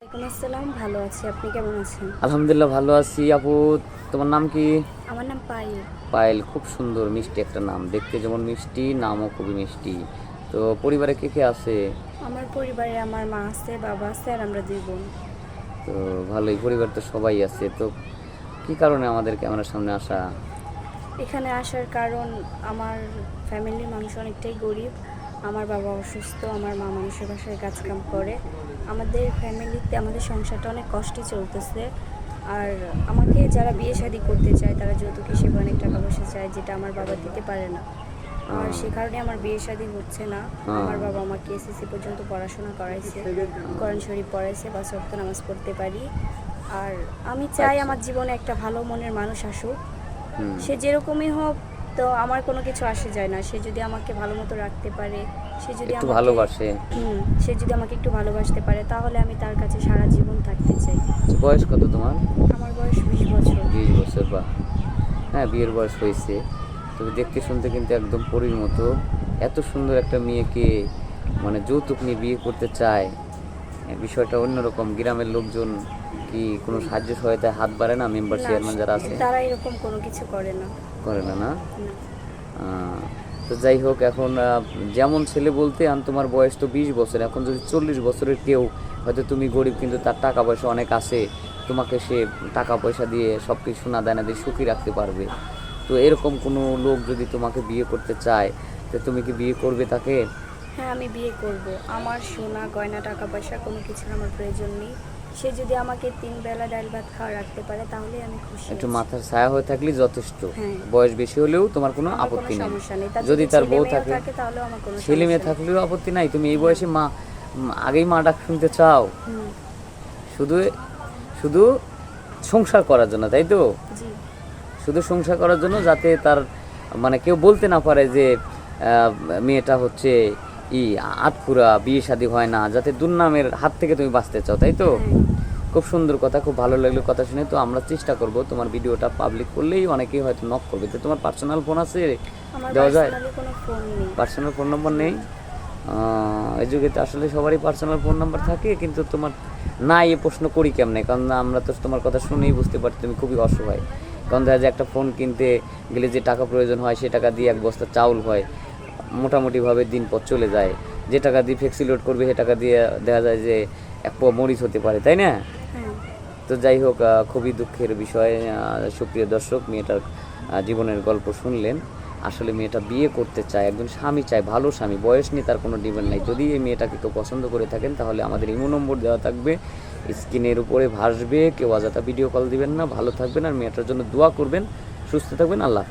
ওয়ালাইকুম আসসালাম, ভালো আছি। আপনি কেমন আছেন? আলহামদুলিল্লাহ ভালো আছি। আপু, তোমার নাম কি? আমার নাম পায়েল। পায়েল, খুব সুন্দর মিষ্টি একটা নাম, দেখতে যেমন মিষ্টি, নামও খুবই মিষ্টি। তো পরিবারে কে কে আছে? আমার পরিবারে আমার মা আছে, বাবা আছে, আর আমরা 2 বোন। তো ভালোই, পরিবার তো সবাই আছে। তো কি কারণে আমাদের ক্যামেরার সামনে আসা? এখানে আসার কারণ আমার ফ্যামিলির মানুষ অনেকটাই গরিব। আমার বাবা অসুস্থ, আমার মা মানুষের বাসায় কাজকাম করে। আমাদের ফ্যামিলিতে আমাদের সংসারটা অনেক কষ্টে চলতেছে। আর আমাকে যারা বিয়ে শাদী করতে চায় তারা যৌতুক হিসেবে অনেক টাকা পয়সা চায়, যেটা আমার বাবা দিতে পারে না। আর সে কারণে আমার বিয়ে শাদী হচ্ছে না। আমার বাবা আমাকে এসএসসি পর্যন্ত পড়াশোনা করাইছে, কোরআন শরীফ পড়াইছে, 5 ওয়াক্ত নামাজ পড়তে পারি। আর আমি চাই আচ্ছা। আমার জীবনে একটা ভালো মনের মানুষ আসুক। হুম। সে যেরকমই হোক, তো আমার কোনো কিছু আসে যায় না। সে যদি আমাকে ভালো মতো রাখতে পারে, সে যদি একটু আমাকে ভালোবাসে। সে যদি আমাকে একটু ভালোবাসতে পারে, তাহলে আমি তার কাছে সারা জীবন থাকতে চাই। বয়স কত তোমার? আমার বয়স 20 বছর। 20 বছর, বা হ্যাঁ, বিয়ের বয়স হয়েছে। তবে দেখতে শুনতে কিন্তু একদম পরীর মতো। এত সুন্দর একটা মেয়েকে মানে যৌতুক নিয়ে বিয়ে করতে চায়, বিষয়টা অন্যরকম। গ্রামের লোকজন কি কোনো সাহায্য সহায়তায় হাত বাড়ে না? মেম্বার না, চেয়ারম্যান যারা আছে তারা এরকম কোনো কিছু করে না। করে না, না? না। তো যাই হোক, এখন যেমন ছেলে বলতে তোমার বয়স তো 20 বছর, এখন যদি 40 বছরের কেউ, হয়তো তুমি গরিব কিন্তু তার টাকা পয়সা অনেক আছে, তোমাকে সে টাকা পয়সা দিয়ে সব কিছু সোনা দানা দিয়ে সুখী রাখতে পারবে। তো এরকম কোনো লোক যদি তোমাকে বিয়ে করতে চায়, তো তুমি কি বিয়ে করবে তাকে? হ্যাঁ, আমি বিয়ে করব। আমার সোনা গয়না টাকা পয়সা কোনো কিছুর আমার প্রয়োজন নেই। সে যদি আমাকে 3 বেলা ডাল ভাত খাওয়া রাখতে পারে, তাহলে আমি খুশি একটু আছি। মাথার ছায়া হয়ে থাকলে যথেষ্ট। হ্যাঁ। বয়স বেশি হলেও তোমার কোনো আমার কোনো আপত্তি নেই। সমস্যা নেই। তার যদি তার ছেলে বউ মেয়েও থাকে, তাহলেও আমার কোনো ছেলে মেয়ে সমস্যা নেই। থাকলেও আপত্তি নাই। তুমি এই বয়সে মা, আগেই মা ডাক শুনতে চাও? হুম। শুধু শুধু সংসার করার জন্য, তাই তো? জি। শুধু সংসার করার জন্য, যাতে তার মানে কেউ বলতে না পারে যে মেয়েটা হচ্ছে আটপুরা, বিয়ে শাদী হয় না, যাতে দুর্নামের হাত থেকে তুমি বাঁচতে চাও, তাই তো? হ্যাঁ। খুব সুন্দর কথা, খুব ভালো লাগলো কথা শুনে। তো আমরা চেষ্টা করব, তোমার ভিডিওটা পাবলিক করলেই অনেকেই হয়তো নক করবে। তো তোমার পার্সোনাল ফোন আছে, আমার দেওয়া যায়? পার্সোনালি কোনো ফোন নেই। পার্সোনাল ফোন নম্বর নেই? এই যুগে তো আসলে সবারই পার্সোনাল ফোন নাম্বার থাকে, কিন্তু তোমার নাই, এ প্রশ্ন করি কেমনে? কারণ আমরা তো তোমার কথা শুনেই বুঝতে পারছি তুমি খুবই অসহায়। কারণ দেখা যায় একটা ফোন কিনতে গেলে যে টাকা প্রয়োজন হয়, সে টাকা দিয়ে 1 বস্তা চাউল হয়, মোটামুটিভাবে দিন পথ চলে যায়। যে টাকা দিয়ে ফ্লেক্সি লোড করবে, সে টাকা দিয়ে দেখা যায় যে 1 পোয়া মরিচ হতে পারে, তাই না? হ্যাঁ। তো যাই হোক, খুবই দুঃখের বিষয়। সুপ্রিয় দর্শক, মেয়েটার জীবনের গল্প শুনলেন। আসলে মেয়েটা বিয়ে করতে চায়, একজন স্বামী চায়, ভালো স্বামী, বয়স নিয়ে তার কোনো ডিমান্ড নাই। যদি এই মেয়েটাকে কেউ পছন্দ করে থাকেন, তাহলে আমাদের ইমো নম্বর দেওয়া থাকবে, স্ক্রিনের উপরে ভাসবে। কেউ অযথা ভিডিও কল দিবেন না। ভালো থাকবেন, আর মেয়েটার জন্য দোয়া করবেন। সুস্থ থাকবেন। আল্লাহ হাফেজ।